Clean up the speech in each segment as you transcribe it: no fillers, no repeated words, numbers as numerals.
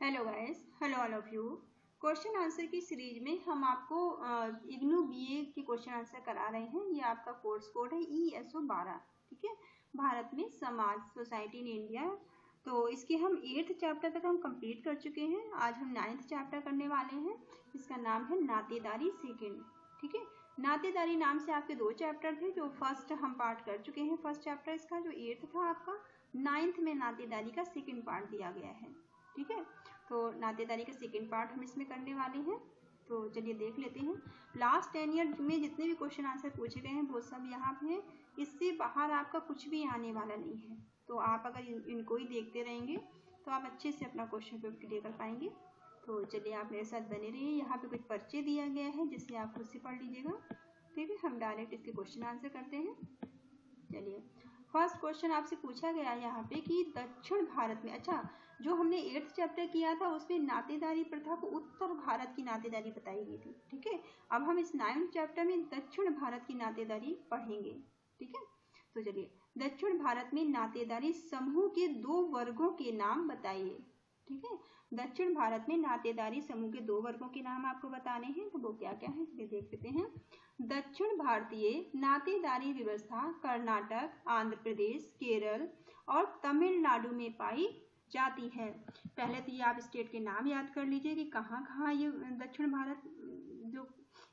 Hello guys, hello all of you. Question answer की series में हम आपको इग्नू बीए के क्वेश्चन आंसर करा रहे हैं। ये आपका कोर्स कोड है ESO 12। ठीक है, भारत में समाज, सोसाइटी इन इंडिया। तो इसके हम 8th चैप्टर तक हम कंप्लीट कर चुके हैं। आज हम 9th चैप्टर करने वाले हैं। इसका नाम है नातेदारी सेकेंड। ठीक है, नातेदारी नाम से आपके 2 चैप्टर थे जो फर्स्ट हम पार्ट कर चुके हैं। फर्स्ट चैप्टर इसका जो 8th था आपका, 9th में नातेदारी का सेकेंड पार्ट दिया गया है। ठीक है, तो नातेदारी का सेकेंड पार्ट हम इसमें करने वाले हैं। तो चलिए देख लेते हैं। लास्ट 10 ईयर में जितने भी क्वेश्चन आंसर पूछे गए हैं वो सब यहाँ पे हैं। इससे बाहर आपका कुछ भी आने वाला नहीं है। तो आप अगर इनको ही देखते रहेंगे तो आप अच्छे से अपना क्वेश्चन पेपर क्लियर कर पाएंगे। तो चलिए आप मेरे साथ बने रहिए। यहाँ पे कुछ पर्चे दिया गया है जिससे आप खुद से पढ़ लीजिएगा। ठीक है, हम डायरेक्ट इसके क्वेश्चन आंसर करते हैं। चलिए, फर्स्ट क्वेश्चन आपसे पूछा गया है यहाँ पे कि दक्षिण भारत में, अच्छा जो हमने 8th चैप्टर किया था उसमें नातेदारी प्रथा को उत्तर भारत की नातेदारी बताई गई थी। ठीक है, अब हम इस 9th चैप्टर में दक्षिण भारत की नातेदारी पढ़ेंगे। ठीक है, तो चलिए, दक्षिण भारत में नातेदारी समूह के 2 वर्गों के नाम बताइए। ठीक है, दक्षिण भारत में नातेदारी समूह के 2 वर्गों के नाम आपको बताने हैं। तो वो क्या क्या है ये देख लेते हैं। दक्षिण भारतीय नातेदारी व्यवस्था कर्नाटक, आंध्र प्रदेश, केरल और तमिलनाडु में पाई जाती है। पहले तो ये आप स्टेट के नाम याद कर लीजिए कि कहाँ कहाँ ये दक्षिण भारत जो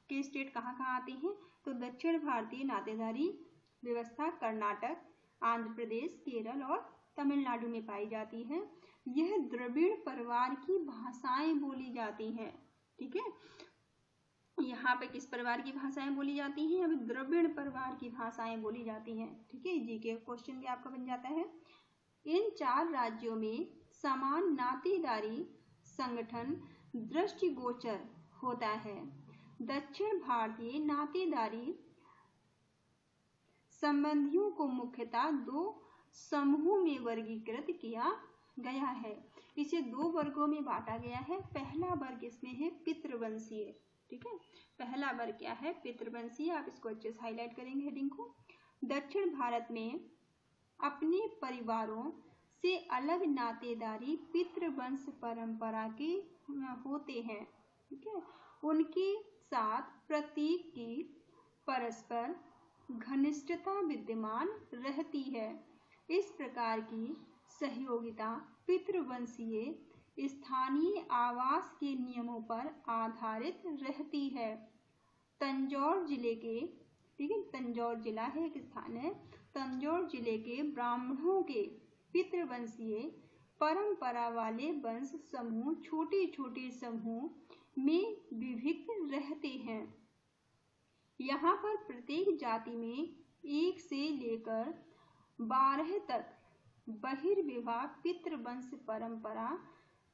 के स्टेट कहाँ कहाँ आते हैं। तो दक्षिण भारतीय नातेदारी व्यवस्था कर्नाटक, आंध्र प्रदेश, केरल और तमिलनाडु में पाई जाती है। यह द्रविड़ परिवार की भाषाएं बोली जाती हैं। ठीक है, यहाँ पे किस परिवार की भाषाएं बोली जाती हैं? अभी द्रविड़ परिवार की भाषाएं बोली जाती हैं। ठीक है, जी के क्वेश्चन भी आपका बन जाता है। इन 4 राज्यों में समान नातेदारी संगठन दृष्टिगोचर होता है। दक्षिण भारतीय नातेदारी संबंधियों को मुख्यतः 2 समूह में वर्गीकृत किया गया है। इसे 2 वर्गों में बांटा गया है। पहला वर्ग इसमें है पितृवंशीय। ठीक है, पहला वर्ग क्या है? पितृवंशीय। आप इसको अच्छे से हाईलाइट करेंगे हेडिंग को। दक्षिण भारत में अपने परिवारों से अलग नातेदारी पितृवंश परंपरा के होते हैं। ठीक है, उनके साथ प्रतीक की परस्पर घनिष्ठता विद्यमान रहती है। इस प्रकार की सहयोगिता पितृवंशीय स्थानीय आवास के नियमों पर आधारित रहती है। तंजौर जिले के, ठीक है, तंजौर जिला है, एक स्थान है, तंजौर जिले के ब्राह्मणों के पितृवंशीय परंपरा वाले वंश समूह छोटे छोटे समूह में विभक्त रहते हैं। यहाँ पर प्रत्येक जाति में 1 से लेकर 12 तक बहिर्विवाह पितृवंश परंपरा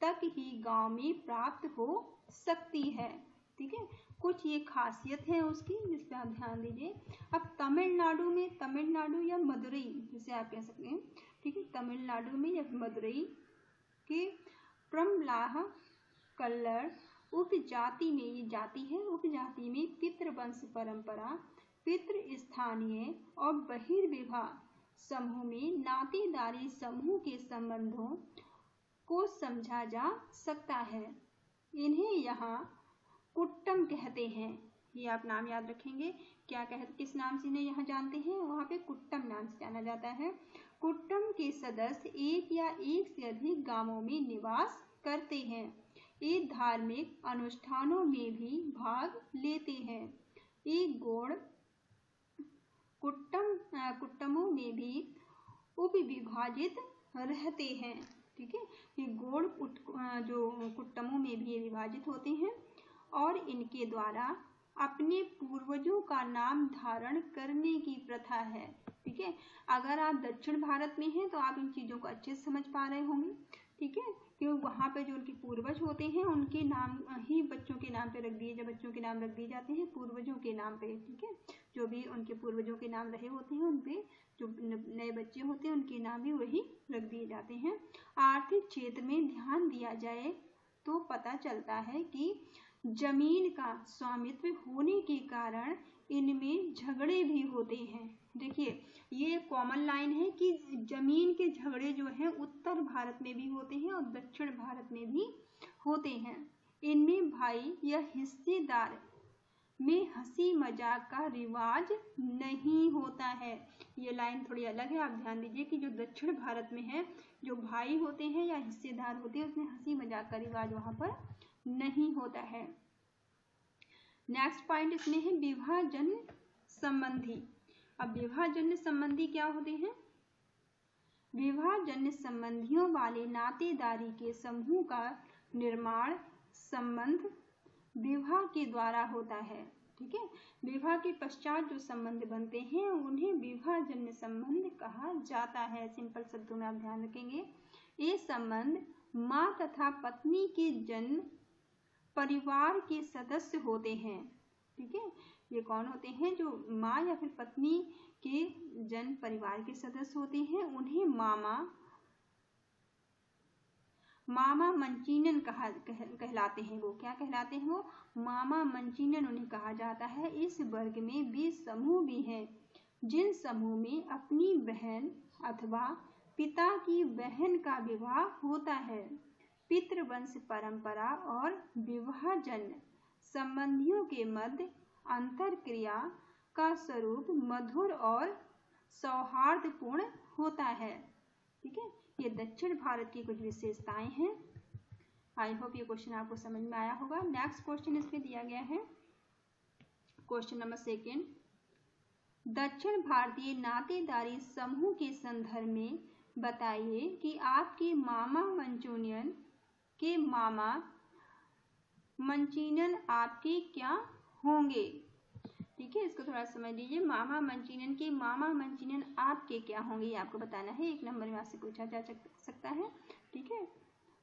तक ही गांव में प्राप्त हो सकती है। ठीक है, कुछ ये खासियत है उसकी जिस पर आप ध्यान दीजिए। अब तमिलनाडु में, तमिलनाडु या मदुरई जिसे आप कह सकते हैं, ठीक है, तमिलनाडु में या मदुरई के प्रमलाह कल्लर उपजाति में, ये जाति है, उपजाति में पितृवंश परंपरा पितृ स्थानीय और बहिर्विवाह समूह में नातेदारी समूह के संबंधों को समझा जा सकता है। इन्हें यहाँ कुट्टम कहते हैं। ये आप नाम याद रखेंगे। क्या कहते, किस नाम से इन्हें यहाँ जानते हैं? वहाँ पे कुट्टम नाम से जाना जाता है। कुट्टम के सदस्य 1 या 1 से अधिक गांवों में निवास करते हैं। ये धार्मिक अनुष्ठानों में भी भाग लेते हैं। एक गौड़ कुट्टमों में भी उपविभाजित रहते हैं। ठीक है, ये गौड़ जो कुट्टमों में भी विभाजित होते हैं और इनके द्वारा अपने पूर्वजों का नाम धारण करने की प्रथा है। ठीक है, अगर आप दक्षिण भारत में हैं तो आप इन चीज़ों को अच्छे से समझ पा रहे होंगे। ठीक है, क्योंकि वहाँ पे जो उनके पूर्वज होते हैं उनके नाम ही बच्चों के नाम पे रख दिए, जब बच्चों के नाम रख दिए जाते हैं पूर्वजों के नाम पे। ठीक है, जो भी उनके पूर्वजों के नाम रहे होते हैं उन पे जो नए बच्चे होते हैं उनके नाम भी वही रख दिए जाते हैं। आर्थिक क्षेत्र में ध्यान दिया जाए तो पता चलता है कि जमीन का स्वामित्व होने के कारण इनमें झगड़े भी होते हैं। देखिए ये कॉमन लाइन है कि जमीन के झगड़े जो हैं उत्तर भारत में भी होते हैं और दक्षिण भारत में भी होते हैं। इनमें भाई या हिस्सेदार में हंसी मजाक का रिवाज नहीं होता है। ये लाइन थोड़ी अलग है, आप ध्यान दीजिए कि जो दक्षिण भारत में है, जो भाई होते हैं या हिस्सेदार होते हैं, उसमें हंसी मजाक का रिवाज वहां पर नहीं होता है। नेक्स्ट पॉइंट इसमें है विवाहजन्य संबंधी। अब विवाहजन्य संबंधी क्या होते हैं? विवाहजन्य संबंधियों वाले नातेदारी के समूह का निर्माण संबंध विवाह के द्वारा होता है। ठीक है, विवाह के पश्चात जो संबंध बनते हैं उन्हें विवाहजन्य संबंध कहा जाता है। सिंपल शब्दों में आप ध्यान रखेंगे। ये संबंध माँ तथा पत्नी के जन्म परिवार के सदस्य होते हैं। ठीक है, ये कौन होते हैं? जो माँ या फिर पत्नी के जन्म परिवार के सदस्य होते हैं उन्हें मामा मंचीनन कहलाते हैं। वो क्या कहलाते हैं? वो मामा मंचीनन उन्हें कहा जाता है। इस वर्ग में वे समूह भी हैं जिन समूह में अपनी बहन अथवा पिता की बहन का विवाह होता है। पितृवंश परंपरा और विवाहजन्य संबंधियों के मध्य अंतरक्रिया का स्वरूप मधुर और सौहार्दपूर्ण होता है। ठीक है, ये दक्षिण भारत की कुछ विशेषताएं हैं। आई होप ये क्वेश्चन आपको समझ में आया होगा। नेक्स्ट क्वेश्चन इसमें दिया गया है, क्वेश्चन नंबर 2। दक्षिण भारतीय नातेदारी समूह के संदर्भ में बताइए कि आपके मामा मंचूनियन के मामा मंचीनन आपके क्या होंगे। ठीक है, इसको थोड़ा समझ लीजिए। मामा मंचीनन के मामा मंचीनन आपके क्या होंगे, ये आपको बताना है। 1 नंबर में आपसे पूछा जा सकता है। ठीक है,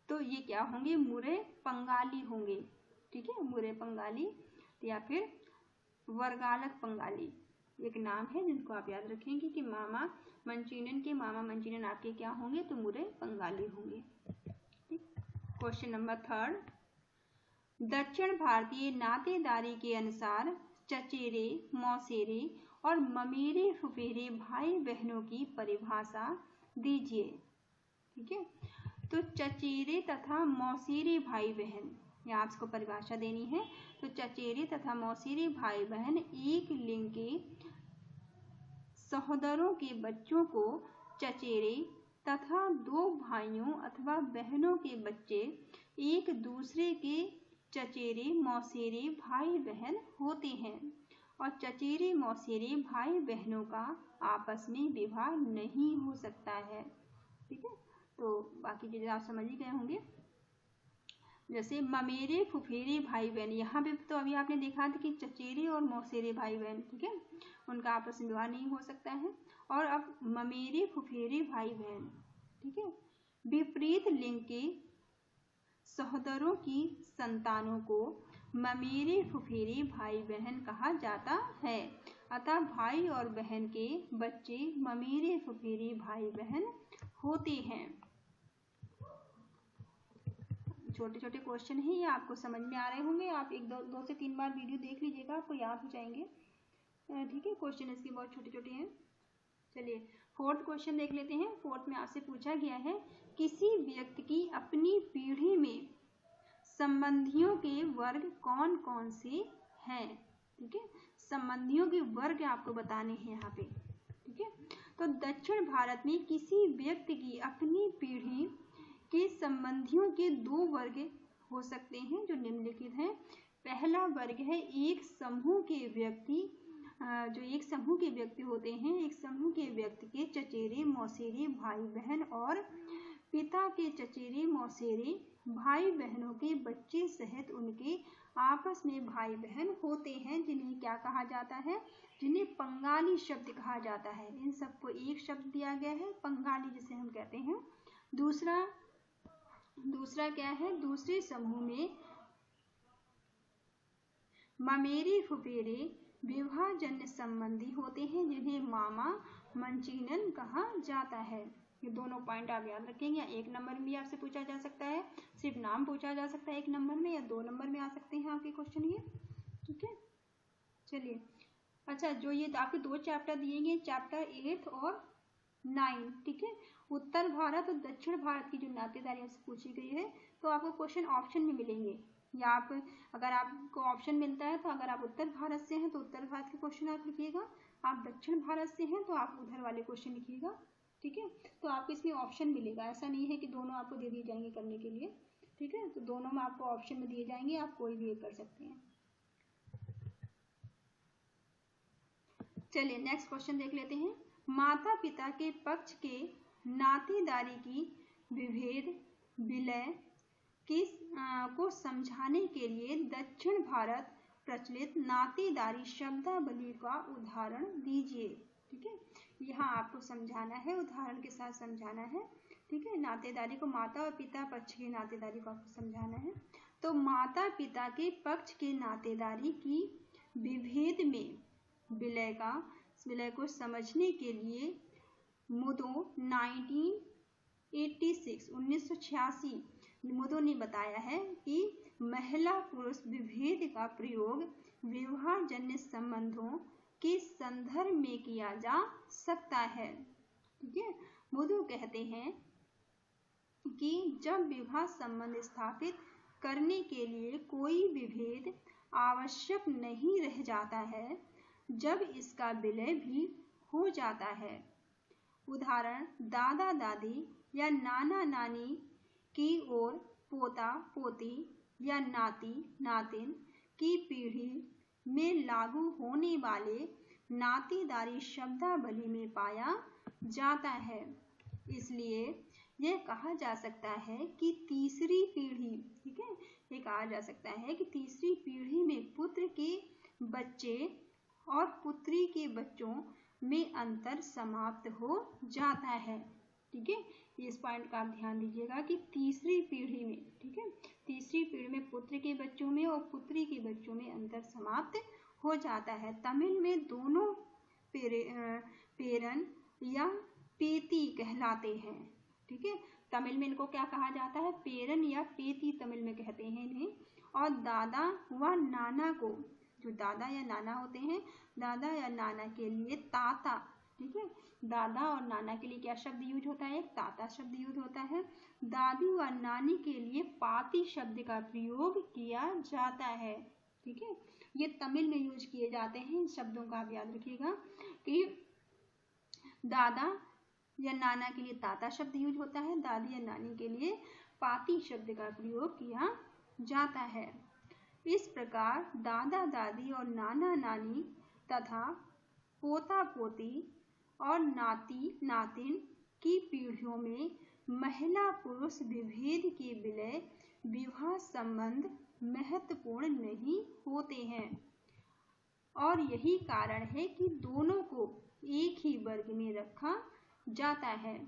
तो ये क्या होंगे? मुरे पंगाली होंगे। ठीक है, मुरे पंगाली या फिर वर्गालक पंगाली एक नाम है जिनको आप याद रखेंगे कि मामा मंचीनन के मामा मंचीनन आपके क्या होंगे? तो मुरे पंगाली होंगे। Question number 3। दक्षिण भारतीय नातेदारी के अनुसार चचेरे, मौसेरे और ममेरे फुफेरे भाई बहनों की परिभाषा दीजिए। ठीक है, तो चचेरे तथा मौसेरे भाई बहन, यहाँ आपको परिभाषा देनी है। तो चचेरे तथा मौसेरे भाई बहन एक लिंग के सहोदरों के बच्चों को चचेरे तथा 2 भाइयों अथवा बहनों के बच्चे एक दूसरे के चचेरे मौसेरे भाई बहन होते हैं और चचेरे मौसेरे भाई बहनों का आपस में विवाह नहीं हो सकता है। ठीक है, तो बाकी चीजें आप समझ ही गए होंगे। जैसे ममेरे फुफेरे भाई बहन, यहाँ पे तो अभी आपने देखा था कि चचेरे और मौसेरे भाई बहन, ठीक है, उनका आपस में विवाह नहीं हो सकता है। और अब ममेरे फुफेरे भाई बहन, ठीक है, विपरीत लिंग के सहोदरों की संतानों को ममेरे फुफेरे भाई बहन कहा जाता है। अतः भाई और बहन के बच्चे ममेरे फुफेरे भाई बहन होते हैं। छोटे छोटे क्वेश्चन हैं, ये आपको समझ में आ रहे होंगे। आप 1 से 3 बार वीडियो देख लीजिएगा, आपको याद हो जाएंगे। ठीक है, क्वेश्चन इसके बहुत छोटे छोटे हैं। चलिए 4th क्वेश्चन देख लेते हैं। 4th में आपसे पूछा गया है किसी व्यक्ति की अपनी पीढ़ी में संबंधियों के वर्ग कौन कौन से हैं। ठीक है, संबंधियों के वर्ग आपको बताने हैं यहाँ पे। ठीक है, तो दक्षिण भारत में किसी व्यक्ति की अपनी पीढ़ी के संबंधियों के 2 वर्ग हो सकते हैं जो निम्नलिखित हैं। पहला वर्ग है एक समूह के व्यक्ति, जो एक समूह के व्यक्ति होते हैं, एक समूह के व्यक्ति के चचेरे मौसेरे भाई बहन और पिता के चचेरे मौसेरे भाई बहनों के बच्चे सहित उनके आपस में भाई बहन होते हैं, जिन्हें क्या कहा जाता है? जिन्हें पंगाली शब्द कहा जाता है। इन सबको एक शब्द दिया गया है, पंगाली जिसे हम कहते हैं। दूसरा क्या है? दूसरे समूह में ममेरे फुफेरे विवाहजन्य संबंधी होते हैं, जिन्हें मामा मंचीनन कहा जाता है। ये दोनों पॉइंट आप याद रखेंगे। 1 नंबर में भी आपसे पूछा जा सकता है, सिर्फ नाम पूछा जा सकता है 1 नंबर में, या 2 नंबर में आ सकते हैं आपके क्वेश्चन ये। ठीक है, चलिए अच्छा, जो ये आपके 2 चैप्टर दिए गए, चैप्टर 8 और 9, ठीक है, उत्तर भारत और दक्षिण भारत की जो नातेदारी से पूछी गई है, तो आपको क्वेश्चन ऑप्शन में मिलेंगे, या आप अगर आपको ऑप्शन मिलता है तो अगर आप उत्तर भारत से हैं तो उत्तर भारत के क्वेश्चन आप लिखिएगा, आप दक्षिण भारत से हैं तो आप उधर वाले क्वेश्चन लिखिएगा, ठीक है। तो आपको इसमें ऑप्शन मिलेगा, ऐसा नहीं है कि दोनों आपको दे दिए जाएंगे करने के लिए, ठीक है। तो दोनों में आपको ऑप्शन में दिए जाएंगे, आप कोई भी एक कर सकते हैं। चलिए नेक्स्ट क्वेश्चन देख लेते हैं। माता पिता के पक्ष के नातेदारी की विभेद विलय को समझाने के लिए दक्षिण भारत प्रचलित नातेदारी शब्दावली का उदाहरण दीजिए, ठीक है। यहाँ आपको समझाना है, उदाहरण के साथ समझाना है, ठीक है। नातेदारी को, माता और पिता पक्ष की नातेदारी को आपको समझाना है। तो माता पिता के पक्ष के नातेदारी की विभेद में विलय को समझने के लिए मुदो 1986 मुदो ने बताया है कि महिला पुरुष विभेद का प्रयोग विवाह जन्य संबंधों के संदर्भ में किया जा सकता है, ठीक है। मुदो कहते हैं कि जब विवाह संबंध स्थापित करने के लिए कोई विभेद आवश्यक नहीं रह जाता है, जब इसका विलय भी हो जाता है। उदाहरण, दादा दादी या नाना नानी की ओर पोता पोती या नाती नातिन की पीढ़ी में लागू होने वाले नातेदारी शब्दावली में पाया जाता है। इसलिए यह कहा जा सकता है कि तीसरी पीढ़ी, ठीक है, ये कहा जा सकता है कि तीसरी पीढ़ी में पुत्र के बच्चे और पुत्री के बच्चों में अंतर समाप्त हो जाता है, ठीक है। इस पॉइंट का आप ध्यान दीजिएगा कि तीसरी पीढ़ी में, ठीक है, तीसरी पीढ़ी में पुत्र के बच्चों में और पुत्री के बच्चों में अंतर समाप्त हो जाता है। तमिल में दोनों पेरन या पेती कहलाते हैं, ठीक है। तमिल में इनको क्या कहा जाता है, पेरन या पेती तमिल में कहते हैं इन्हें। और दादा व नाना को, जो दादा या नाना होते हैं, दादा या नाना के लिए ताता, ठीक है, दादा और नाना के लिए क्या शब्द यूज होता है, एक ताता शब्द यूज होता है। दादी व नानी के लिए पाती शब्द का प्रयोग किया जाता है, ठीक है। ये तमिल में यूज किए जाते हैं। इन शब्दों का आप याद रखिएगा कि दादा या नाना के लिए ताता शब्द यूज होता है, दादी या नानी के लिए पाती शब्द का प्रयोग किया जाता है। इस प्रकार दादा दादी और नाना नानी तथा पोता पोती और नाती नातिन की पीढ़ियों में महिला पुरुष विभेद के विलय विवाह संबंध महत्वपूर्ण नहीं होते हैं, और यही कारण है कि दोनों को एक ही वर्ग में रखा जाता है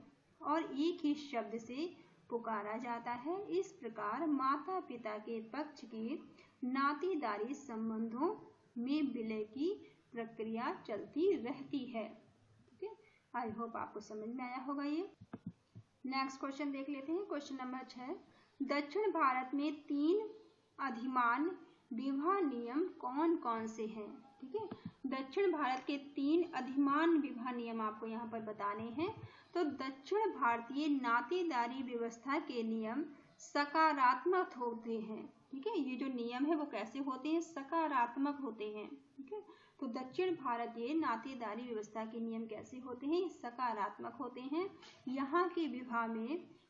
और एक ही शब्द से पुकारा जाता है। इस प्रकार माता पिता के पक्ष के नातेदारी संबंधों में विलय की प्रक्रिया चलती रहती है, ठीक है। आई होप आपको समझ में आया होगा ये। नेक्स्ट क्वेश्चन देख लेते हैं, क्वेश्चन नंबर 6। दक्षिण भारत में 3 अधिमान विवाह नियम कौन कौन से हैं, ठीक है। दक्षिण भारत के 3 अधिमान विवाह नियम आपको यहाँ पर बताने हैं। तो दक्षिण भारतीय नातेदारी व्यवस्था के नियम सकारात्मक होते हैं, ठीक है। ये जो नियम है वो कैसे होते हैं, सकारात्मक होते हैं, ठीक है। तो दक्षिण भारतीय नातेदारी व्यवस्था के नियम कैसे होते हैं, सकारात्मक होते हैं। यहाँ के विवाह में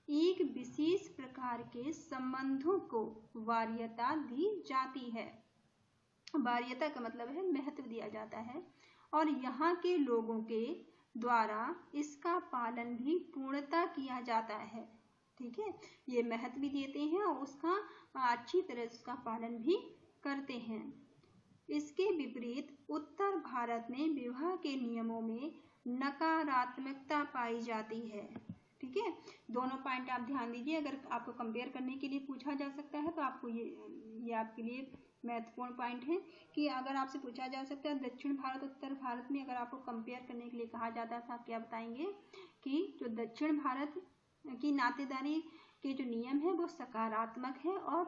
एक विशेष प्रकार के संबंधों को वरीयता दी जाती है। वरीयता का मतलब है महत्व दिया जाता है, और यहाँ के लोगों के द्वारा इसका पालन भी पूर्णतः किया जाता है, ठीक है। ये महत्व भी देते हैं और उसका अच्छी तरह से उसका पालन भी करते हैं। इसके विपरीत उत्तर भारत में विवाह के नियमों में नकारात्मकता पाई जाती है, ठीक है। दोनों पॉइंट आप ध्यान दीजिए, अगर आपको कंपेयर करने के लिए पूछा जा सकता है तो आपको ये आपके लिए महत्वपूर्ण पॉइंट है कि अगर आपसे पूछा जा सकता है दक्षिण भारत उत्तर भारत में अगर आपको कंपेयर करने के लिए कहा जाता है तो आप क्या बताएंगे कि जो दक्षिण भारत की नातेदारी के जो नियम है वो सकारात्मक है, और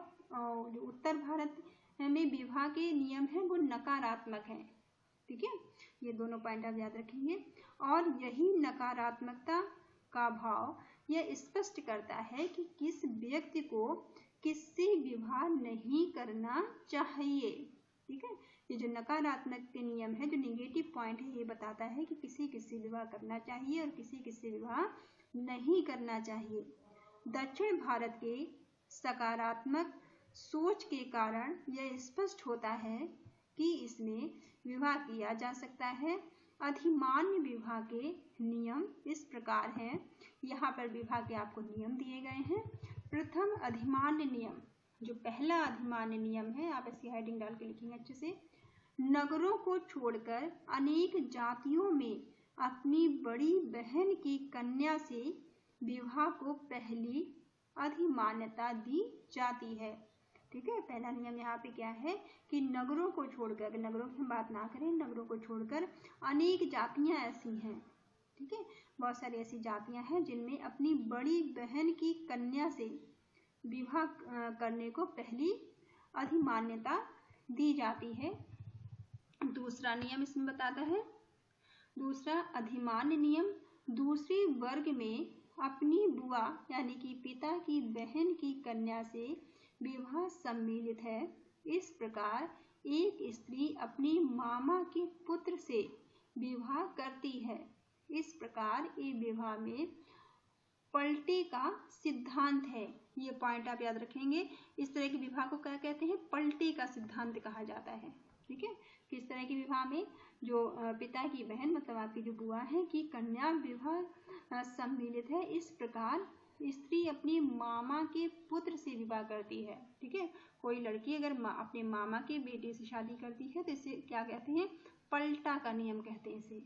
जो उत्तर भारत में विवाह के नियम है वो नकारात्मक है, ठीक है, ये दोनों पॉइंट आप याद रखेंगे। और यही नकारात्मकता का भाव यह स्पष्ट करता है कि किस व्यक्ति को किससे विवाह नहीं करना चाहिए। ठीक है, ये जो नकारात्मक के नियम है, जो नेगेटिव पॉइंट है, ये बताता है कि किसी किससे विवाह करना चाहिए और किसी किससे विवाह नहीं करना चाहिए। दक्षिण भारत के सकारात्मक सोच के कारण यह स्पष्ट होता है कि इसमें विवाह किया जा सकता है। अधिमान्य विवाह के नियम इस प्रकार हैं। यहाँ पर विवाह के आपको नियम दिए गए हैं। प्रथम अधिमान्य नियम, जो पहला अधिमान्य नियम है, आप इसकी हेडिंग डाल के लिखेंगे अच्छे से। नगरों को छोड़कर अनेक जातियों में अपनी बड़ी बहन की कन्या से विवाह को पहली अधिमान्यता दी जाती है। ठीक है, पहला नियम यहाँ पे क्या है कि नगरों को छोड़कर, अगर नगरों की हम बात ना करें, नगरों को छोड़कर अनेक जातियां ऐसी हैं, ठीक है, बहुत सारी ऐसी जातियां हैं जिनमें अपनी बड़ी बहन की कन्या से विवाह करने को पहली अधिमान्यता दी जाती है। दूसरा नियम इसमें बताता है, दूसरा अधिमान्य नियम, दूसरे वर्ग में अपनी बुआ यानी कि पिता की बहन की कन्या से विवाह सम्मिलित है। इस प्रकार एक स्त्री अपनी मामा के पुत्र से विवाह करती है। इस प्रकार ये विवाह में पलटे का सिद्धांत है। ये पॉइंट आप याद रखेंगे। इस तरह के विवाह को क्या कहते हैं? पलटे का सिद्धांत कहा जाता है। ठीक है, किस तरह के विवाह में जो पिता की बहन मतलब आपकी जो बुआ है कि कन्या विवाह सम्मिलित है। इस प्रकार स्त्री अपनी मामा के पुत्र से विवाह करती है। ठीक है, कोई लड़की अगर अपने मामा के बेटे से शादी करती है तो इसे क्या कहते हैं? पलटा का नियम कहते हैं इसे।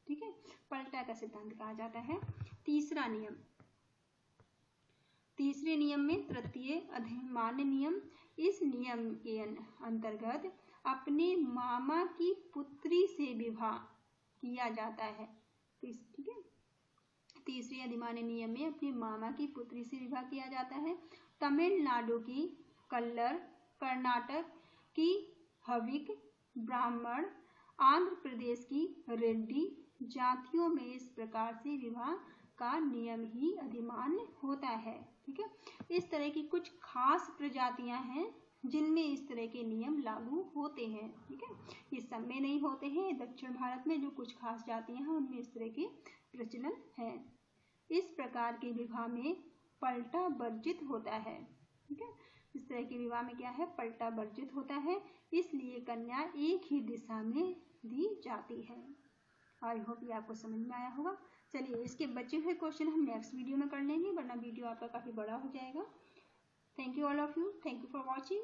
ठीक है, पलटा का सिद्धांत कहा जाता है। तीसरा नियम, तीसरे नियम में तृतीय अधिमान्य नियम। इस नियम के अंतर्गत अपने मामा की पुत्री से विवाह किया जाता है। ठीक है, तीसरे अधिमान्य नियम में अपने मामा की पुत्री से विवाह किया जाता है। तमिलनाडु की कल्लर, कर्नाटक की हविक ब्राह्मण, आंध्र प्रदेश की रेड्डी जातियों में इस प्रकार से विवाह का नियम ही अधिमान्य होता है। ठीक है, इस तरह की कुछ खास प्रजातियां हैं जिनमें इस तरह के नियम लागू होते हैं। ठीक है, ये सब में नहीं होते हैं। दक्षिण भारत में जो कुछ खास जातियां हैं उनमें इस तरह के प्रचलन है। इस प्रकार के विवाह में पलटा वर्जित होता है। ठीक है, इस तरह के विवाह में क्या है? पलटा वर्जित होता है, इसलिए कन्या एक ही दिशा में दी जाती है। आई होप ये आपको समझ में आया होगा। चलिए, इसके बचे हुए क्वेश्चन हम नेक्स्ट वीडियो में कर लेंगे, वरना वीडियो आपका काफ़ी बड़ा हो जाएगा। Thank you all of you, thank you for watching.